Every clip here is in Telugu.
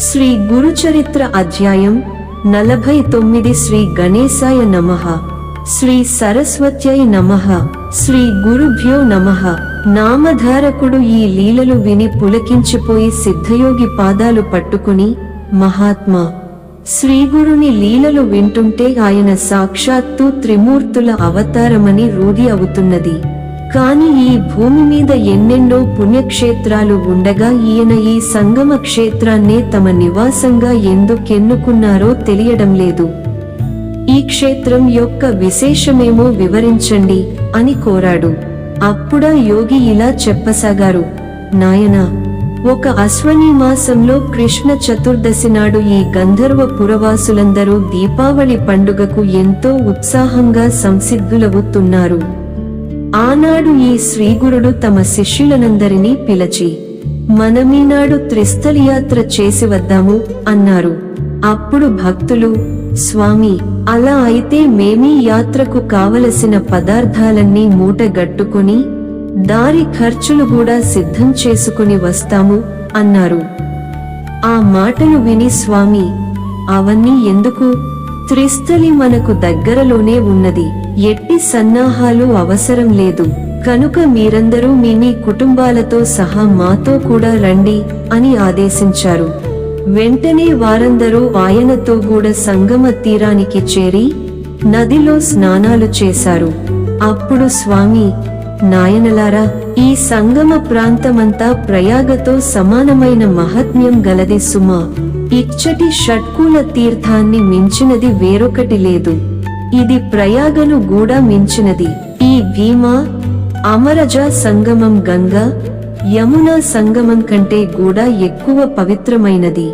శ్రీ గురుచరిత్ర అధ్యాయం 49 శ్రీ గణేశాయ నమః శ్రీ సరస్వత్యై నమః శ్రీ గురుభ్యో నమః నామధారకుడు ఈ లీలలు విని పులకించిపోయి సిద్ధయోగి పాదాలు పట్టుకుని, మహాత్మా, శ్రీగురుని లీలలు వింటుంటే ఆయన సాక్షాత్తు త్రిమూర్తుల అవతారమని రూఢి అవుతున్నది. కాని ఈ భూమి మీద ఎన్నెన్నో పుణ్యక్షేత్రాలు ఉండగా ఈయన ఈ సంగమ క్షేత్రాన్నే తమ నివాసంగా ఎందుకెన్నుకున్నారో తెలియడం లేదు. ఈ క్షేత్రం యొక్క విశేషమేమో వివరించండి అని కోరాడు. అప్పుడా యోగి ఇలా చెప్పసాగారు, నాయనా, ఒక అశ్వని మాసంలో కృష్ణ చతుర్దశి నాడు ఈ గంధర్వ పురవాసులందరూ దీపావళి పండుగకు ఎంతో ఉత్సాహంగా సంసిద్ధులవుతున్నారు. ఆనాడు ఈ శ్రీగురుడు తమ శిష్యులనందరినీ పిలచి, మనమీనాడు త్రిస్థలియాత్ర చేసి వద్దాము అన్నారు. అప్పుడు భక్తులు, స్వామి, అలా అయితే మేమీ యాత్రకు కావలసిన పదార్థాలన్నీ మూటగట్టుకుని దారి ఖర్చులు కూడా సిద్ధం చేసుకుని వస్తాము అన్నారు. ఆ మాటలు విని స్వామి, అవన్నీ ఎందుకు? త్రిస్థలి మనకు దగ్గరలోనే ఉన్నది, ఎట్టి సన్నాహాలు అవసరం లేదు, కనుక మీరందరూ మీ కుటుంబాలతో సహా మాతో కూడా రండి అని ఆదేశించారు. వెంటనే వారందరూ ఆయనతో కూడా సంగమ తీరానికి చేరి నదిలో స్నానాలు చేశారు. అప్పుడు స్వామి, నాయనలారా, ఈ సంగమ ప్రాంతమంతా ప్రయాగతో సమానమైన మహాత్మ్యం గలది సుమా. ఇచ్చటి షట్కూల తీర్థాన్ని మించినది వేరొకటి లేదు. ఇది ప్రయాగను కూడా మించినది. ఈ భీమా, అమరజ సంగమం గంగా, యమునా సంగమం కంటే కూడా ఎక్కువ పవిత్రమైనది.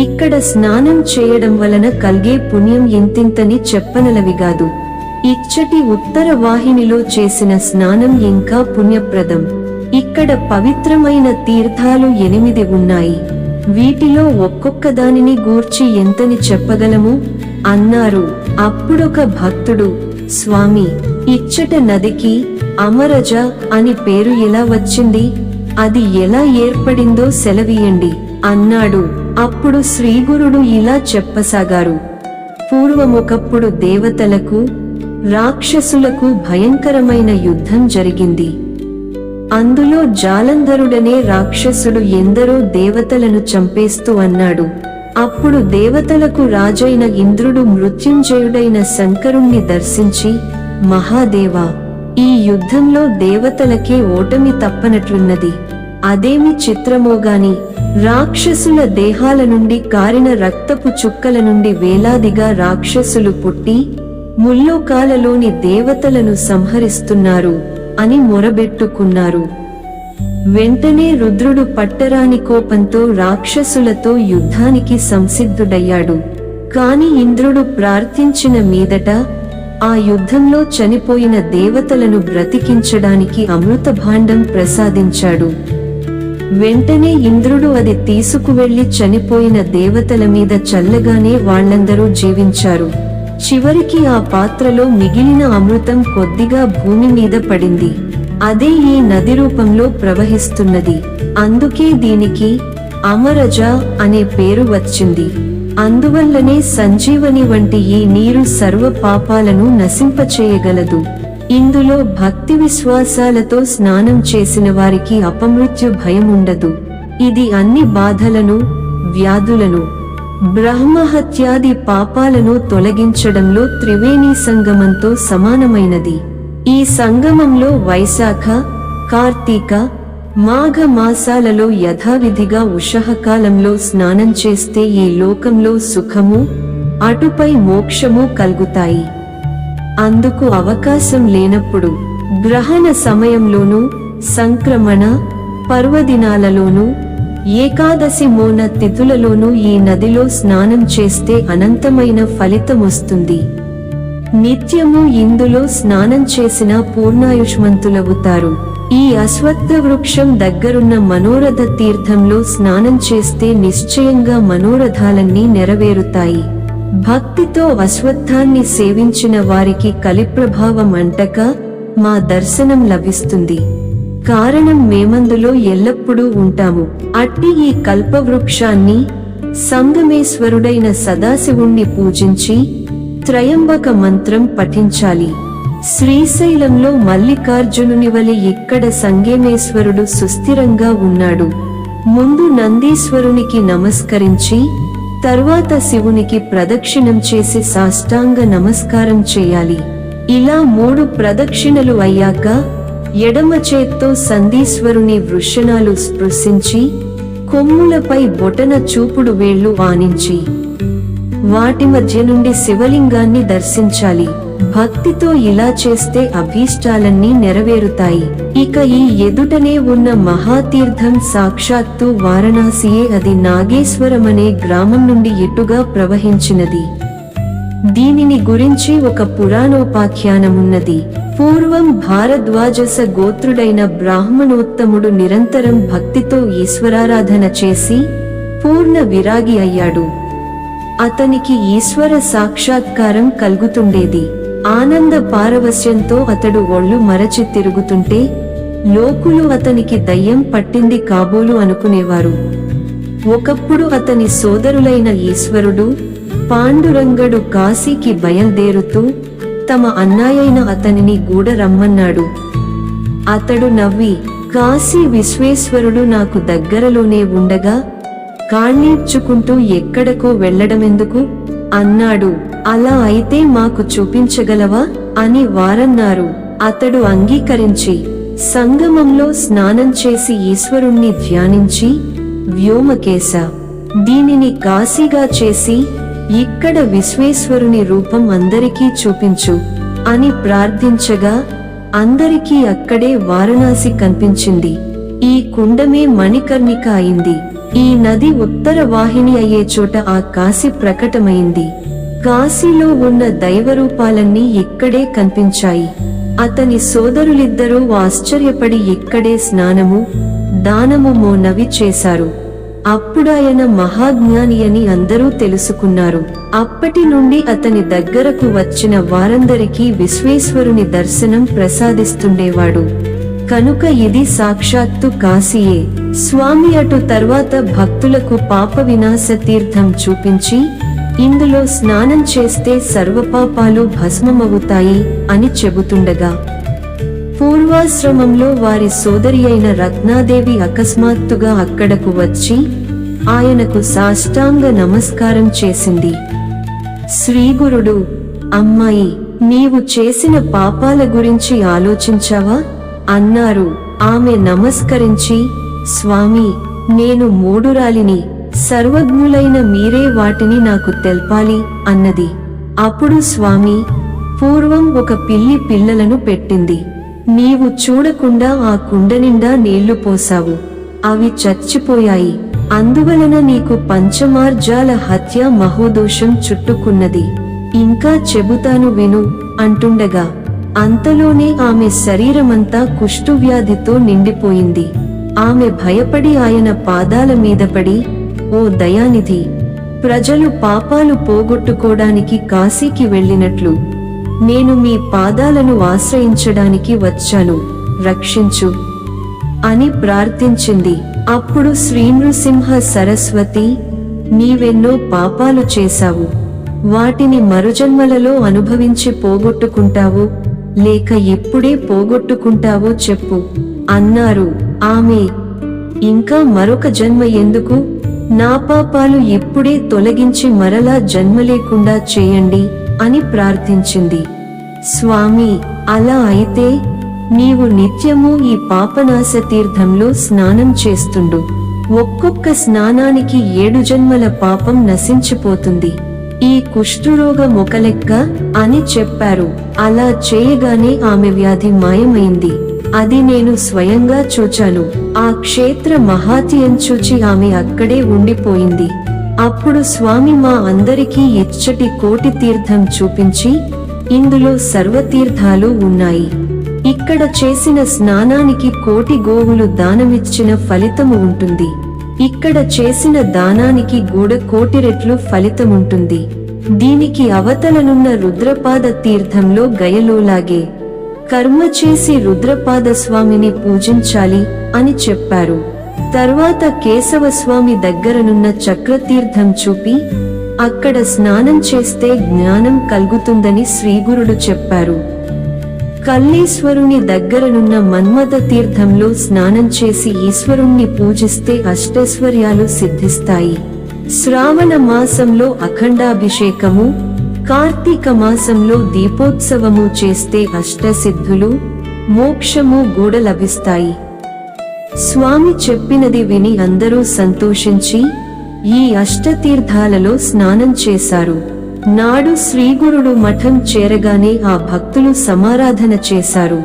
ఇక్కడ స్నానం చేయడం వలన కల్గే పుణ్యం ఇంతింతని చెప్పనలవిగాదు. ఇచ్చటి ఉత్తర వాహినిలో చేసిన స్నానం ఇంకా పుణ్యప్రదం. ఇక్కడ పవిత్రమైన తీర్థాలు 8 ఉన్నాయి. వీటిలో ఒక్కొక్క దానిని గూర్చి ఎంతని చెప్పగలము అన్నారు. అప్పుడొక భక్తుడు, స్వామి, ఇచ్చట నదికి అమరజ అని పేరు ఎలా వచ్చింది? అది ఎలా ఏర్పడిందో సెలవీయండి అన్నాడు. అప్పుడు శ్రీగురుడు ఇలా చెప్పసాగారు, పూర్వమొకప్పుడు దేవతలకు రాక్షసులకు భయంకరమైన యుద్ధం జరిగింది. అందులో జాలంధరుడనే రాక్షసుడు ఎందరో దేవతలను చంపేస్తూ అన్నాడు. అప్పుడు దేవతలకు రాజైన ఇంద్రుడు మృత్యుంజయుడైన శంకరుణ్ణి దర్శించి, మహాదేవా, ఈ యుద్ధంలో దేవతలకే ఓటమి తప్పనట్లున్నది. అదేమి చిత్రమోగాని రాక్షసుల దేహాల నుండి కారిన రక్తపు చుక్కల నుండి వేలాదిగా రాక్షసులు పుట్టి ముల్లోకాలలోని దేవతలను సంహరిస్తున్నారు అని మొరబెట్టుకున్నారు. వెంటనే రుద్రుడు పట్టరాని కోపంతో రాక్షసులతో యుద్ధానికి సంసిద్ధుడయ్యాడు. కాని ఇంద్రుడు ప్రార్థించిన మీదట ఆ యుద్ధంలో చనిపోయిన దేవతలను బ్రతికించడానికి అమృత భాండం ప్రసాదించాడు. వెంటనే ఇంద్రుడు అది తీసుకువెళ్లి చనిపోయిన దేవతల మీద చల్లగానే వాళ్ళందరూ జీవించారు. చివరికి ఆ పాత్రలో మిగిలిన అమృతం కొద్దిగా భూమి మీద పడింది. అదే ఈ నది రూపంలో ప్రవహిస్తున్నది. అందుకే దీనికి అమరజ అనే పేరు వచ్చింది. అందువల్లనే సంజీవని వంటి ఈ నీరు సర్వ పాపాలను నశింపచేయగలదు. ఇందులో భక్తి విశ్వాసాలతో స్నానం చేసిన వారికి అపమృత్యు భయం ఉండదు. ఇది అన్ని బాధలను, వ్యాధులను, బ్రహ్మహత్యాది పాపాలను తొలగించడంలో త్రివేణి సంగమంతో సమానమైనది. ఈ సంగమంలో వైశాఖ, కార్తీక, మాఘ మాసాలలో యథావిధిగా ఉషఃకాలంలో స్నానం చేస్తే ఈ లోకంలో సుఖము, అటుపై మోక్షము కలుగుతాయి. అందుకు అవకాశం లేనప్పుడు గ్రహణ సమయంలోనూ, సంక్రమణ పర్వదినాలలోనూ, ఏకాదశి మౌన తిథులలోనూ ఈ నదిలో స్నానం చేస్తే అనంతమైన ఫలితమొస్తుంది. నిత్యము ఇందులో స్నానం చేసిన పూర్ణాయుష్మంతులవుతారు. ఈ అశ్వత్థ వృక్షం దగ్గరున్న మనోరథ తీర్థంలో స్నానం చేస్తే నిశ్చయంగా మనోరథాలన్నీ నెరవేరుతాయి. భక్తితో అశ్వత్థాన్ని సేవించిన వారికి కలిప్రభావం అంటక మా దర్శనం లభిస్తుంది. కారణం మేమందులో ఎల్లప్పుడూ ఉంటాము. అట్టి ఈ కల్పవృక్షాన్ని సంగమేశ్వరుడైన సదాశివుణ్ణి పూజించి త్రయంబక మంత్రం పఠించాలి. శ్రీశైలంలో మల్లికార్జునుని వలె ఇక్కడ సంగమేశ్వరుడు సుస్థిరంగా ఉన్నాడు. ముందు నందీశ్వరునికి నమస్కరించి తర్వాత శివునికి ప్రదక్షిణం చేసి సాష్టాంగ నమస్కారం చేయాలి. ఇలా 3 ప్రదక్షిణలు అయ్యాక ఎడమ చేత్తో సందీశ్వరుని వృషణాలు స్పృశించి కొమ్ములపై బొటన చూపుడు వేళ్లు ఆనించి వాటి మధ్య నుండి శివలింగాన్ని దర్శించాలి. భక్తితో ఇలా చేస్తే అభీష్టాలన్నీ నెరవేరుతాయి. ఇక ఈ ఎదుటనే ఉన్న మహాతీర్థం సాక్షాత్తు వారణాసియే. అది నాగేశ్వరమనే గ్రామం నుండి ఇటుగా ప్రవహించినది. దీనిని గురించి ఒక పురాణోపాఖ్యానమున్నది. పూర్వం భారద్వాజస గోత్రుడైన బ్రాహ్మణోత్తముడు నిరంతరం భక్తితో ఈశ్వరారాధన చేసి పూర్ణ విరాగి అయ్యాడు. అతనికి ఈశ్వర సాక్షాత్కారం కలుగుతుండేది. ఆనంద పారవస్యంతో అతడు ఒళ్ళు మరచి తిరుగుతుంటే లోకులు అతనికి దయ్యం పట్టింది కాబోలు అనుకునేవారు. ఒకప్పుడు అతని సోదరులైన ఈశ్వరుడు, పాండురంగడు కాశీకి బయల్దేరుతూ తమ అన్నాయైన అతనిని గూడ రమ్మన్నాడు. అతడు నవ్వి, కాశీ విశ్వేశ్వరుడు నాకు దగ్గరలోనే ఉండగా కాణ్ణీడ్చుకుంటూ ఎక్కడకో వెళ్లడమెందుకు అన్నాడు. అలా అయితే మాకు చూపించగలవా అని వారన్నారు. అతడు అంగీకరించి సంగమంలో స్నానం చేసి ఈశ్వరుణ్ణి ధ్యానించి వ్యోమకేశ, దీనిని కాశీగా చేసి ఇక్కడ విశ్వేశ్వరుని రూపం అందరికీ చూపించు అని ప్రార్థించగా అందరికీ అక్కడే వారణాసి కనిపించింది. ఈ కుండమే మణికర్ణిక అయింది. ఈ నది ఉత్తర వాహిని అయ్యే చోట ఆ కాశీ ప్రకటమైంది. కాశీలో ఉన్న దైవరూపాలన్నీ ఇక్కడే కనిపించాయి. అతని సోదరులిద్దరూ ఆశ్చర్యపడి ఇక్కడే స్నానము దానము మోనవి చేశారు. అప్పుడాయన మహాజ్ఞాని అని అందరూ తెలుసుకున్నారు. అప్పటి నుండి అతని దగ్గరకు వచ్చిన వారందరికీ విశ్వేశ్వరుని దర్శనం ప్రసాదిస్తుండేవాడు. కనుక ఇది సాక్షాత్తు కాశీయే. స్వామి అటు తర్వాత భక్తులకు పాప వినాశ తీర్థం చూపించి ఇందులో స్నానం చేస్తే సర్వపాపాలు భస్మమవుతాయి అని చెబుతుండగా పూర్వాశ్రమంలో వారి సోదరి అయిన రత్నాదేవి అకస్మాత్తుగా అక్కడకు వచ్చి ఆయనకు సాష్టాంగ నమస్కారం చేసింది. శ్రీగురుడు, అమ్మాయి, నీవు చేసిన పాపాల గురించి ఆలోచించావా అన్నారు. ఆమె నమస్కరించి, స్వామి, నేను మూఢురాలిని, సర్వజ్ఞులైన మీరే వాటిని నాకు తెల్పాలి అన్నది. అప్పుడు స్వామి, పూర్వం ఒక పిల్లి పిల్లలను పెట్టింది. నీవు చూడకుండా ఆ కుండ నిండా నీళ్లు పోసావు. అవి చచ్చిపోయాయి. అందువలన నీకు పంచమార్జాల హత్య మహోదోషం చుట్టుకున్నది. ఇంకా చెబుతాను విను అంటుండగా అంతలోనే ఆమె శరీరమంతా కుష్ఠువ్యాధితో నిండిపోయింది. ఆమె భయపడి ఆయన పాదాల మీద పడి, ఓ దయానిధి, ప్రజలు పాపాలు పోగొట్టుకోవడానికి కాశీకి వెళ్ళినట్లు నేను మీ పాదాలను ఆశ్రయించడానికి వచ్చాను, రక్షించు అని ప్రార్థించింది. అప్పుడు శ్రీనృసింహ సరస్వతి, నీవెన్నో పాపాలు చేశావు. వాటిని మరుజన్మలలో అనుభవించి పోగొట్టుకుంటావో లేక ఇప్పుడే పోగొట్టుకుంటావో చెప్పు అన్నారు. ఆమె, ఇంకా మరొక జన్మ ఎందుకు? నా పాపాలు ఇప్పుడే తొలగించి మరలా జన్మ లేకుండా చేయండి అని ప్రార్థించింది. స్వామి, అలా అయితే నీవు నిత్యము ఈ పాపనాశ తీర్థంలో స్నానం చేస్తుండు. ఒక్కొక్క స్నానానికి 7 జన్మల పాపం నశించిపోతుంది. ఈ కుష్ఠురోగం ఒక లెక్క అని చెప్పారు. అలా చేయగానే ఆమె వ్యాధి మాయమైంది. అది నేను స్వయంగా చూచాను. ఆ క్షేత్ర మహాత్యం చూచి ఆమె అక్కడే ఉండిపోయింది. అప్పుడు స్వామి మా అందరికీ ఇచ్చటి కోటి తీర్థం చూపించి, ఇందులో సర్వతీర్థాలు ఉన్నాయి. ఇక్కడ చేసిన స్నానానికి 1,000,000 గోవులు దానమిచ్చిన ఫలితము ఉంటుంది. ఇక్కడ చేసిన దానానికి కూడా 1,000,000 రెట్లు ఫలితముంటుంది. దీనికి అవతలనున్న రుద్రపాద తీర్థంలో గయలోలాగే కర్మ చేసి రుద్రపాద స్వామిని పూజించాలి అని చెప్పారు. తర్వాత కేశవస్వామి దగ్గరనున్న చక్రతీర్థం చూపి, అక్కడ స్నానం చేస్తే జ్ఞానం కలుగుతుందని శ్రీగురుడు చెప్పారు. కల్లీశ్వరుని దగ్గరనున్న మన్మథ తీర్థంలో స్నానం చేసి ఈశ్వరుణ్ణి పూజిస్తే అష్టైశ్వర్యాలు సిద్ధిస్తాయి. శ్రావణ మాసంలో అఖండాభిషేకము, కార్తీక మాసంలో దీపోత్సవము చేస్తే అష్టసిద్ధులు, మోక్షము గూడ లభిస్తాయి. స్వామి చెప్పినది విని అందరూ సంతోషించి ఈ అష్టతీర్థాలలో స్నానం చేశారు. నాడు శ్రీగురుడు మఠం చేరగానే ఆ భక్తులు సమారాధన చేశారు.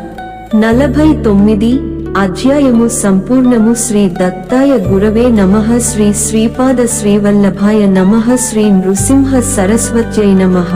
49 అధ్యాయము సంపూర్ణము. శ్రీ దత్తాయ గురవే నమః. శ్రీ శ్రీపాద శ్రీవల్లభాయ నమః. శ్రీ నృసింహ సరస్వత్యై నమః.